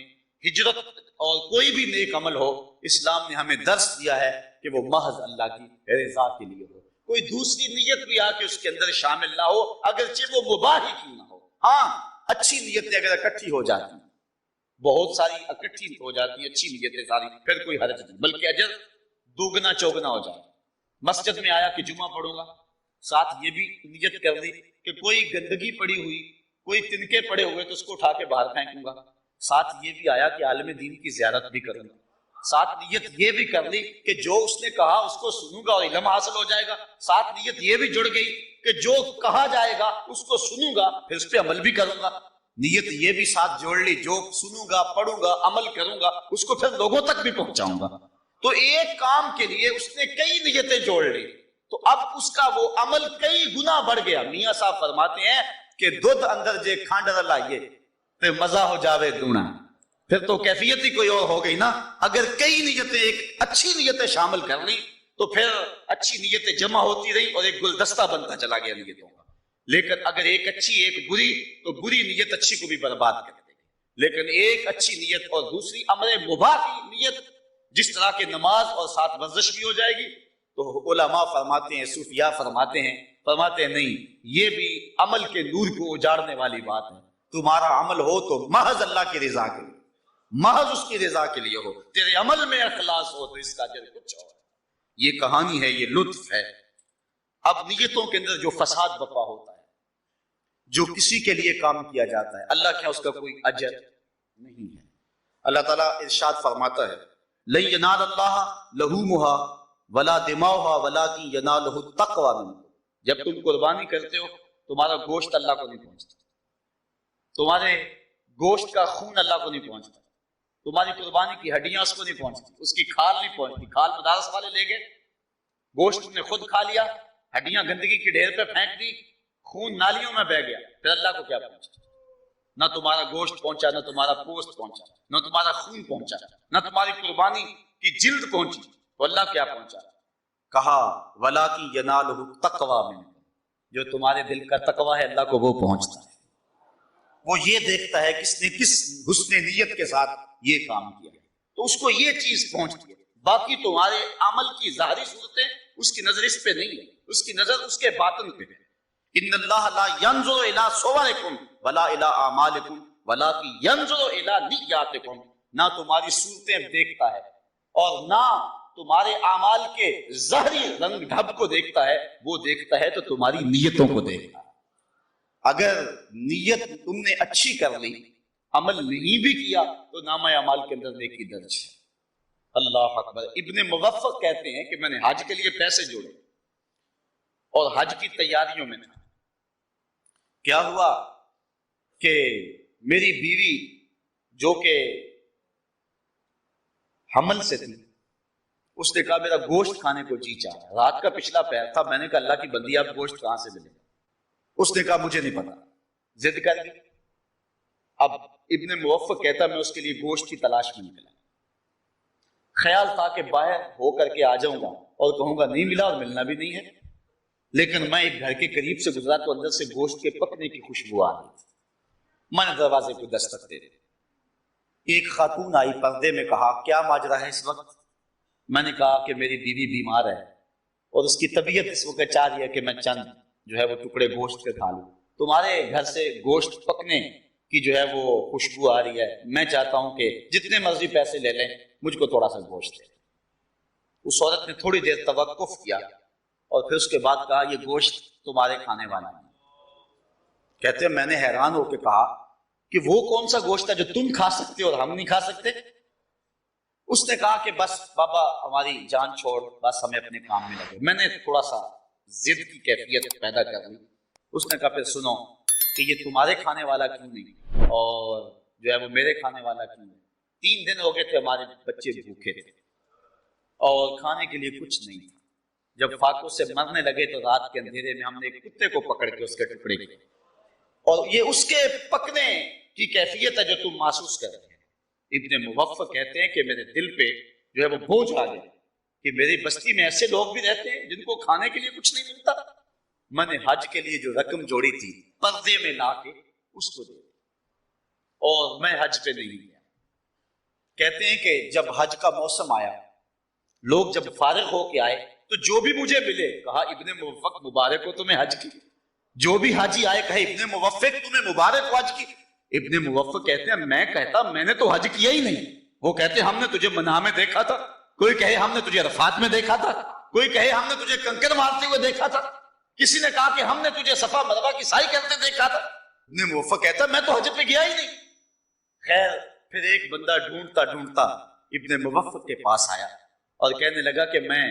ہجرت اور کوئی بھی نیک عمل ہو، اسلام نے ہمیں درس دیا ہے کہ وہ محض اللہ کی رضا کے لیے ہو، کوئی دوسری نیت بھی آ کے اس کے اندر شامل نہ ہو، اگرچہ وہ مباح ہی کیوں نہ ہو۔ ہاں، اچھی نیتیں اگر اکٹھی ہو جاتی ہیں، بہت ساری اکٹھی ہو جاتی ہیں اچھی نیتیں ساری، پھر کوئی حرج نہیں، بلکہ اجر دوگنا چوگنا ہو جائے۔ مسجد میں آیا کہ جمعہ پڑھوں گا، ساتھ یہ بھی نیت کر لی کہ کوئی گندگی پڑی ہوئی، کوئی تنکے پڑے ہوئے تو اس کو اٹھا کے باہر پھینکوں گا، ساتھ یہ بھی آیا کہ عالم دین کی زیارت بھی کروں گا، ساتھ نیت یہ بھی کر لی کہ جو اس نے کہا اس کو سنوں گا اور علم حاصل ہو جائے گا، ساتھ نیت یہ بھی جڑ گئی کہ جو کہا جائے گا اس کو سنوں گا پھر اس پہ عمل بھی کروں گا۔ نیت یہ بھی ساتھ جوڑ لی، جو سنوں گا پڑھوں گا عمل کروں گا اس کو پھر لوگوں تک بھی پہنچاؤں گا۔ تو ایک کام کے لیے اس نے کئی نیتیں جوڑ لی، تو اب اس کا وہ عمل کئی گنا بڑھ گیا. میاں صاحب فرماتے ہیں کہ دودھ اندر جے کھانڈ لائیے تو مزہ ہو جاوے دونا. پھر تو کیفیت ہی کوئی اور ہو گئی نا. اگر کئی نیتیں ایک اچھی نیتیں شامل کر لی تو پھر اچھی نیتیں جمع ہوتی رہی اور ایک گلدستہ بنتا چلا گیا نیتوں کا. لیکن اگر ایک اچھی ایک بری تو بری نیت اچھی کو بھی برباد کر دے گی. لیکن ایک اچھی نیت اور دوسری امر مباح کی نیت, جس طرح کے نماز اور ساتھ ورزش بھی ہو جائے گی, تو علماء فرماتے ہیں, صوفیاء فرماتے ہیں نہیں, یہ بھی عمل کے نور کو اجاڑنے والی بات ہے. تمہارا عمل ہو تو محض اللہ کی رضا کے لیے, محض اس کی رضا کے لیے ہو, تیرے عمل میں اخلاص ہو تو اس کا اجر کچھ اور. یہ کہانی ہے, یہ لطف ہے. اب نیتوں کے اندر جو فساد بپا ہوتا ہے, جو کسی کے لیے کام کیا جاتا ہے, اللہ کیا اس کا کوئی اجر نہیں ہے. اللہ تعالیٰ ارشاد فرماتا ہے لن ینال اللہ لحومها ولا دماؤها ولکن ینالہ التقوی منکم. جب تم قربانی کرتے ہو تمہارا گوشت اللہ کو نہیں پہنچتا, تمہارے گوشت کا خون اللہ کو نہیں پہنچتا, تمہاری قربانی کی ہڈیاں اس کو نہیں پہنچتی, اس کی کھال نہیں پہنچتی. کھال مدارس والے لے گئے, گوشت نے خود کھا لیا, ہڈیاں گندگی کی ڈھیر پہ پھینک دی, خون نالیوں میں بہہ گیا, پھر اللہ کو کیا پہنچا؟ نہ تمہارا گوشت پہنچا, نہ تمہارا پوست پہنچا, نہ تمہارا خون پہنچا, نہ تمہاری قربانی کی جلد پہنچی, تو اللہ کیا پہنچا؟ کہا وَلَٰكِن يَنَالُهُ التَّقْوَىٰ مِنكُمْ, جو تمہارے دل کا تقویٰ ہے اللہ کو وہ پہنچتا ہے. وہ یہ دیکھتا ہے کس نے کس حسن نیت کے ساتھ یہ کام کیا, تو اس کو یہ چیز پہنچتی ہے. باقی تمہارے عمل کی ظاہری صورتیں اس کی نظر اس پہ نہیں ہے, اس کی نظر اس کے باطن پہ ہے. ان اللہ لا ينظر الى صورکم ولا الى اعمالکم ولکن ينظر الى نیاتکم. نہ تمہاری صورتیں دیکھتا ہے اور نہ تمہارے اعمال کے ظاہری رنگ ڈھب کو دیکھتا ہے, وہ دیکھتا ہے تو تمہاری نیتوں کو دیکھتا ہے. اگر نیت تم نے اچھی کر لی, عمل نہیں بھی کیا, تو نامہ اعمال کے اندر نیکی درج ہے. اللہ اکبر. ابن موفق کہتے ہیں کہ میں نے حج کے لیے پیسے جوڑے اور حج کی تیاریوں میں تھا. کیا ہوا کہ میری بیوی جو کہ حمل سے تھی, اس نے کہا میرا گوشت کھانے کو جی چاہا. رات کا پچھلا پہر تھا. میں نے کہا اللہ کی بندی آپ گوشت کہاں سے ملے؟ اس نے کہا مجھے نہیں پتا. ضد کر دی. اب ابن موفق کہتا میں اس کے لیے گوشت کی تلاش میں نکلا. خیال تھا کہ باہر ہو کر کے آ جاؤں گا اور کہوں گا نہیں ملا, اور ملنا بھی نہیں ہے. لیکن میں ایک گھر کے قریب سے گزرا تو اندر سے گوشت کے پکنے کی خوشبو آ رہی تھی. میں نے دروازے کو دستک دے دی. ایک خاتون آئی, پردے میں, کہا کیا ماجرا ہے اس وقت؟ میں نے کہا کہ میری بیوی بیمار ہے اور اس کی طبیعت اس وقت چاہ رہی ہے کہ میں چند جو ہے وہ ٹکڑے گوشت کے کھا لوں. تمہارے گھر سے گوشت پکنے کی جو ہے وہ خوشبو آ رہی ہے, میں چاہتا ہوں کہ جتنے مرضی پیسے لے لیں, مجھ کو تھوڑا سا گوشت دے. اس عورت نے تھوڑی دیر توقف کیا اور پھر اس کے بعد کہا یہ گوشت تمہارے کھانے والا ہے. کہتے ہیں میں نے حیران ہو کے کہا کہ وہ کون سا گوشت ہے جو تم کھا سکتے اور ہم نہیں کھا سکتے؟ اس نے کہا کہ بس بابا ہماری جان چھوڑ, بس ہمیں اپنے کام میں لگے. میں نے تھوڑا سا ضد کی کیفیت پیدا کر لی. اس نے کہا پھر سنو کہ یہ تمہارے کھانے والا کیوں نہیں اور جو ہے وہ میرے کھانے والا کیوں نہیں؟ 3 دن ہو گئے تھے ہمارے بچے بھوکے تھے اور کھانے کے لیے کچھ نہیں تھا. جب فاقوں سے مرنے لگے تو رات کے اندھیرے میں ہم نے ایک کتے کو پکڑ کے اس کے ٹکڑے کیے, اور یہ اس کے پکنے کی کیفیت ہے جو تم محسوس کر رہے ہیں. ابن موفق کہتے ہیں کہ میرے دل پہ جو ہے وہ بوجھ آ گیا کہ میری بستی میں ایسے لوگ بھی رہتے ہیں جن کو کھانے کے لیے کچھ نہیں ملتا. میں نے حج کے لیے جو رقم جوڑی تھی پردے میں لا کے اس کو دے دی اور میں حج پہ نہیں گیا. کہتے ہیں کہ جب حج کا موسم آیا, لوگ جب فارغ ہو کے آئے تو جو بھی مجھے ملے کہا ابن موفق مبارک ہو تمہیں حج کی. جو بھی حاجی آئے کہے ابن موفق تمہیں مبارک ہو حج کی. ابن موفق کہتے ہیں میں کہتا میں نے تو حج کیا ہی نہیں. وہ کہتے ہم نے تجھے منع میں دیکھا تھا, کوئی کہے ہم نے تجھے عرفات میں دیکھا تھا, کوئی کہے ہم نے تجھے کنکر مارتے ہوئے دیکھا تھا, کسی نے کہا کہ ہم نے تجھے صفا مروہ کی سعی کرتے دیکھا تھا. ابن موفق کہتا میں تو حج پہ گیا ہی نہیں. خیر پھر ایک بندہ ڈھونڈتا ڈھونڈتا ابن موفق کے پاس آیا اور کہنے لگا کہ میں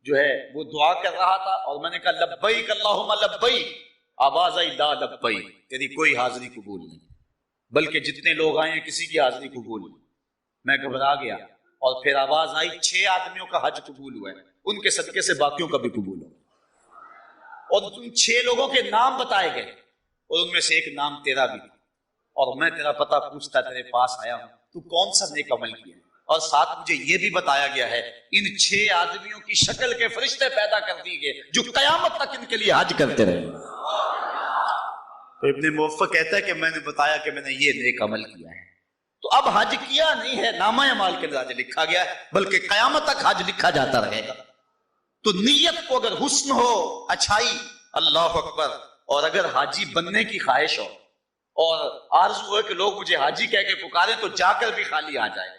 جو ہے وہ دعا کر رہا تھا اور میں نے کہا لبیک اللہم لبیک, آواز آئی لا لبیک, تیری کوئی حاضری قبول نہیں, بلکہ جتنے لوگ آئے ہیں کسی کی حاضری قبول نہیں. میں گھبرا گیا اور پھر آواز آئی 6 آدمیوں کا حج قبول ہوا ہے, ان کے صدقے سے باقیوں کا بھی قبول ہو. اور تم 6 لوگوں کے نام بتائے گئے اور ان میں سے ایک نام تیرا بھی تھا، اور میں تیرا پتہ پوچھتا تیرے پاس آیا ہوں تو کون سا نیک عمل کیا، اور ساتھ مجھے یہ بھی بتایا گیا ہے ان 6 آدمیوں کی شکل کے فرشتے پیدا کر دیے گئے جو قیامت تک ان کے لیے حج کرتے رہے۔ تو ابن موفق کہتا ہے کہ میں نے بتایا کہ میں نے یہ نیک عمل کیا ہے، تو اب حج کیا نہیں ہے، نامہ اعمال کے اندر لکھا گیا ہے، بلکہ قیامت تک حج لکھا جاتا رہے گا۔ تو نیت کو اگر حسن ہو، اچھائی، اللہ اکبر، اور اگر حاجی بننے کی خواہش ہو اور آرزو ہے کہ لوگ مجھے حاجی کہہ کے پکارے تو جا کر بھی خالی آ جائے،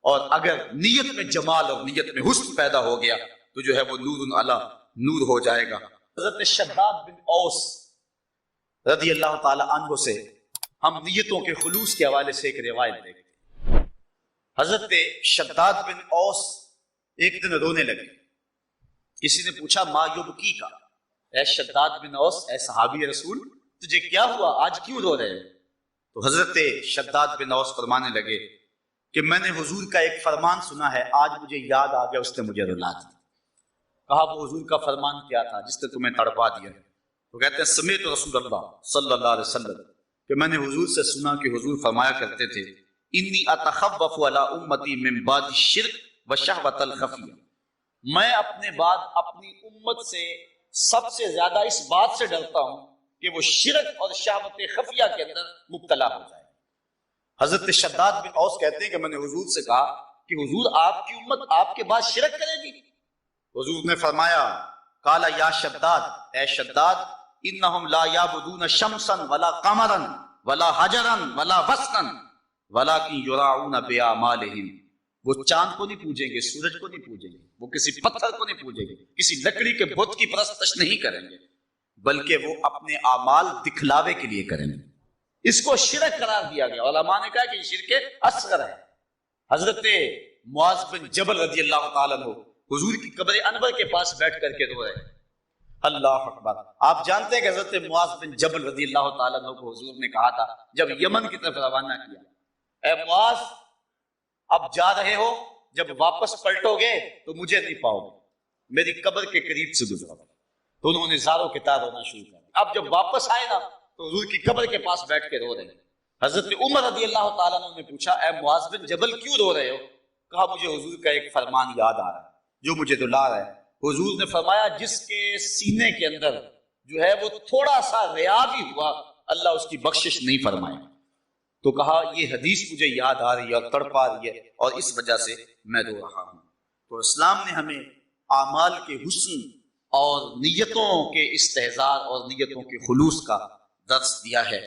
اور اگر نیت میں جمال اور نیت میں حسن پیدا ہو گیا تو جو ہے وہ نور علی نور ہو جائے گا۔ حضرت شداد بن اوس رضی اللہ تعالی عنہ سے ہم نیتوں کے خلوص کے حوالے سے ایک روایت دیکھتے ہیں۔ حضرت شداد بن اوس ایک دن رونے لگے، کسی نے پوچھا ما یبکی کا، اے شداد بن اوس، اے صحابی رسول، تجھے کیا ہوا، آج کیوں رو رہے ہو؟ تو حضرت شداد بن اوس فرمانے لگے کہ میں نے حضور کا ایک فرمان سنا ہے، آج مجھے یاد آ گیا، اس نے مجھے رلا دیا۔ کہا وہ حضور کا فرمان کیا تھا جس نے تمہیں تڑپا دیا؟ تو کہتے ہیں سمیت رسول اللہ صلی اللہ علیہ وسلم، کہ میں نے حضور سے سنا کہ حضور فرمایا کرتے تھے انی اتخوف علی امتی من بعد الشرک وشہوۃ الخفیہ، میں اپنے بعد اپنی امت سے سب سے زیادہ اس بات سے ڈرتا ہوں کہ وہ شرک اور شہوت خفیہ کے اندر مبتلا ہو جائے۔ حضرت شداد بن اوس کہتے ہیں کہ میں نے حضور سے کہا کہ حضور آپ کی امت آپ کے بعد شرک کرے گی؟ حضور نے فرمایا قال یا شداد، اے شداد، انہم لا یعبدون شمسا ولا قمرا ولا حجرا ولا وسنا ولکن یراعون باعمالہم، وہ چاند کو نہیں پوجیں گے، سورج کو نہیں پوجیں گے، وہ کسی پتھر کو نہیں پوجیں گے، کسی لکڑی کے بت کی پرستش نہیں کریں گے، بلکہ وہ اپنے اعمال دکھلاوے کے لیے کریں گے۔ اس کو شرک قرار دیا گیا، علماء نے کہا کہ یہ شرک اصغر ہے۔ حضرت معاذ بن جبل رضی اللہ تعالیٰ عنہ حضور کی قبر انور کے پاس بیٹھ کر کے رو رہے ہیں، اللہ اکبر۔ آپ جانتے ہیں کہ حضرت معاذ بن جبل رضی اللہ تعالیٰ عنہ کو حضور نے کہا تھا جب یمن کی طرف روانہ کیا، اے معاذ اب جا رہے ہو، جب واپس پلٹو گے تو مجھے نہیں پاؤ گے، میری قبر کے قریب سے گزرو۔ تو انہوں نے زاروں کے تار رونا شروع کر دیا۔ اب جب واپس آئے نا تو حضور کی قبر کے پاس بیٹھ کے رو رہے ہیں۔ حضرت عمر رضی اللہ تعالیٰ عنہ نے پوچھا اے معاذ بن جبل کیوں رو رہے ہو؟ کہا مجھے حضور کا ایک فرمان یاد آ رہا ہے جو مجھے رلا رہا ہے۔ حضور نے فرمایا جس کے سینے کے اندر جو ہے وہ تھوڑا سا ریا بھی ہوا اللہ اس کی بخشش نہیں فرمائے۔ تو کہا یہ حدیث مجھے یاد آ رہی ہے اور تڑپا رہی ہے اور اس وجہ سے میں رو رہا ہوں۔ تو اسلام نے ہمیں اعمال کے حسن اور نیتوں کے استحضار اور نیتوں کے خلوص کا درس دیا ہے۔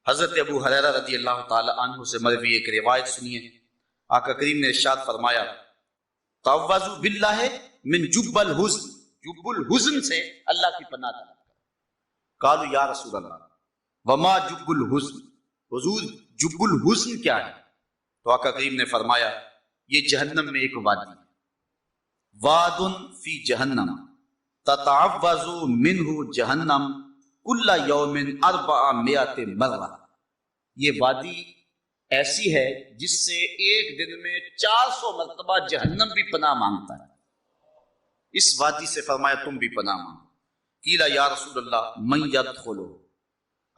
حضرت ابو ہریرہ رضی اللہ تعالی عنہ سے مروی ایک روایت سنیے، آقا کریم نے ارشاد فرمایا تعوذوا باللہ من جب الحزن، جب الحزن سے اللہ کی پناہ طلب کرو۔ قالوا یا رسول اللہ وما جب الحزن، حضور جب الحزن کیا ہے؟ تو آقا کریم نے فرمایا یہ جہنم میں ایک وادی، واد فی جہنم تتعوذ منہ جہنم کل یوم 400 مرہ، یہ وادی ایسی ہے جس سے ایک دن میں 400 مرتبہ جہنم بھی پناہ مانگتا ہے۔ اس وادی سے فرمایا تم بھی پناہ مانگو۔ قیل یا رسول اللہ من یدخلہ،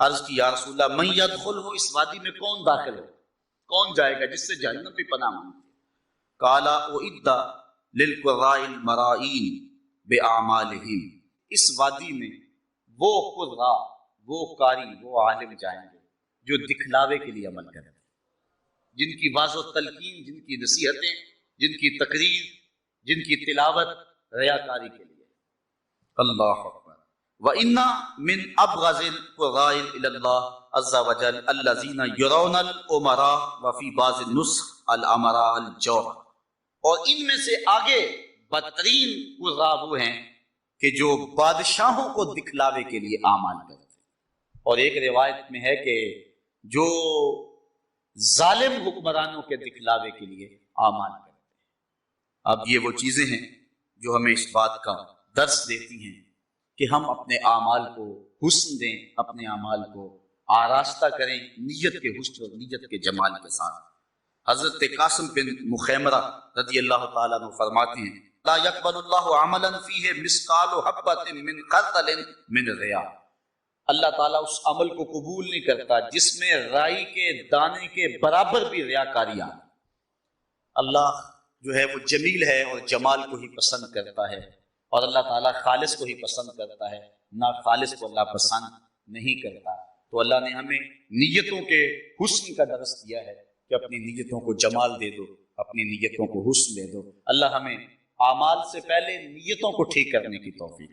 عرض کی یا رسول اللہ من یدخلہ، اس وادی میں کون داخل ہو، کون جائے گا جس سے جہنم بھی پناہ مانگتی ہے؟ قال اعد للقراء المرائین باعمالہم، اس وادی میں وہ قراء، وہ قاری، وہ عالم جائیں گے جو دکھلاوے کے لیے عمل کریں، جن کی واضح و تلقین، جن کی نصیحتیں، جن کی تقریر، جن کی تلاوت ریاکاری کے لیے۔ اللہ اکبر۔ وَإِنَّ مِنْ أَبْغَضِ الْقُرَّاءِ إِلَى اللَّهِ عَزَّ وَجَلَّ الَّذِينَ يُرَوْنَ الْأُمَرَاءَ وَفِي بَعْضِ النُّسْخ الْأُمَرَاءَ الْجَوْرَ، اور ان میں سے آگے بدترین قراء وہ ہیں کہ جو بادشاہوں کو دکھلاوے کے لیے اعمال کرتے ہیں، اور ایک روایت میں ہے کہ جو ظالم حکمرانوں کے دکھلاوے کے لیے اعمال کرتے ہیں۔ اب یہ وہ چیزیں ہیں جو ہمیں اس بات کا درس دیتی ہیں کہ ہم اپنے اعمال کو حسن دیں، اپنے اعمال کو آراستہ کریں نیت کے حسن اور نیت کے جمال کے ساتھ۔ حضرت قاسم بن مخیمرہ رضی اللہ تعالیٰ عنہ فرماتے ہیں لا يقبل اللہ عملا فیہ مثقال حبۃ من خردل من ریاء، اللہ تعالیٰ اس عمل کو قبول نہیں کرتا جس میں رائی کے دانے کے برابر بھی ریاکاری آئے۔ اللہ جو ہے وہ جمیل ہے اور جمال کو ہی پسند کرتا ہے، اور اللہ تعالیٰ خالص کو ہی پسند کرتا ہے، نہ خالص کو اللہ پسند نہیں کرتا۔ تو اللہ نے ہمیں نیتوں کے حسن کا درس دیا ہے کہ اپنی نیتوں کو جمال دے دو، اپنی نیتوں کو حسن دے دو۔ اللہ ہمیں اعمال سے پہلے نیتوں کو ٹھیک کرنے کی توفیق